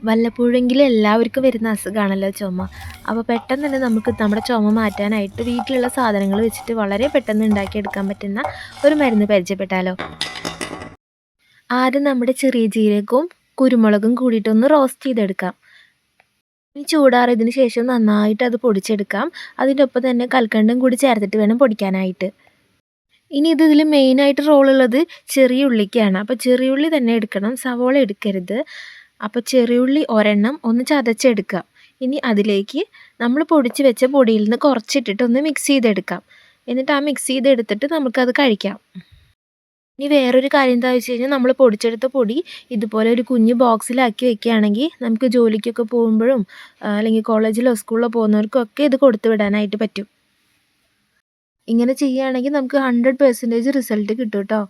വല്ലപ്പോഴെങ്കിലും എല്ലാവർക്കും വരുന്ന അസുഖമാണല്ലോ ചുമ. അപ്പോൾ പെട്ടെന്ന് തന്നെ നമുക്ക് നമ്മുടെ ചുമ മാറ്റാനായിട്ട് വീട്ടിലുള്ള സാധനങ്ങൾ വെച്ചിട്ട് വളരെ പെട്ടെന്ന് ഉണ്ടാക്കിയെടുക്കാൻ പറ്റുന്ന ഒരു മരുന്ന് പരിചയപ്പെട്ടാലോ? ആദ്യം നമ്മുടെ ചെറിയ ജീരകവും കുരുമുളകും കൂടിയിട്ടൊന്ന് റോസ്റ്റ് ചെയ്തെടുക്കാം. ഇനി ചൂടാറിയതിന് ശേഷം നന്നായിട്ട് അത് പൊടിച്ചെടുക്കാം. അതിൻ്റെ ഒപ്പം തന്നെ കൽക്കണ്ടം കൂടി ചേർത്തിട്ട് വേണം പൊടിക്കാനായിട്ട്. ഇനി ഇതിൽ മെയിനായിട്ട് റോളുള്ളത് ചെറിയ ഉള്ളിക്കാണ്. അപ്പോൾ ചെറിയ ഉള്ളി തന്നെ എടുക്കണം, സവോള എടുക്കരുത്. അപ്പോൾ ചെറിയുള്ളി ഒരെണ്ണം ഒന്ന് ചതച്ചെടുക്കുക. ഇനി അതിലേക്ക് നമ്മൾ പൊടിച്ച് വെച്ച പൊടിയിൽ നിന്ന് കുറച്ചിട്ടിട്ട് ഒന്ന് മിക്സ് ചെയ്തെടുക്കാം. എന്നിട്ട് ആ മിക്സ് ചെയ്തെടുത്തിട്ട് നമുക്കത് കഴിക്കാം. ഇനി വേറൊരു കാര്യം എന്താണെന്ന് വെച്ച് കഴിഞ്ഞാൽ നമ്മൾ പൊടിച്ചെടുത്ത പൊടി ഇതുപോലെ ഒരു കുഞ്ഞ് ബോക്സിലാക്കി വെക്കുകയാണെങ്കിൽ നമുക്ക് ജോലിക്കൊക്കെ പോകുമ്പോഴും അല്ലെങ്കിൽ കോളേജിലോ സ്കൂളിലോ പോകുന്നവർക്കൊക്കെ ഇത് കൊടുത്തു വിടാനായിട്ട് പറ്റും. ഇങ്ങനെ ചെയ്യുകയാണെങ്കിൽ നമുക്ക് 100% റിസൾട്ട് കിട്ടും കേട്ടോ.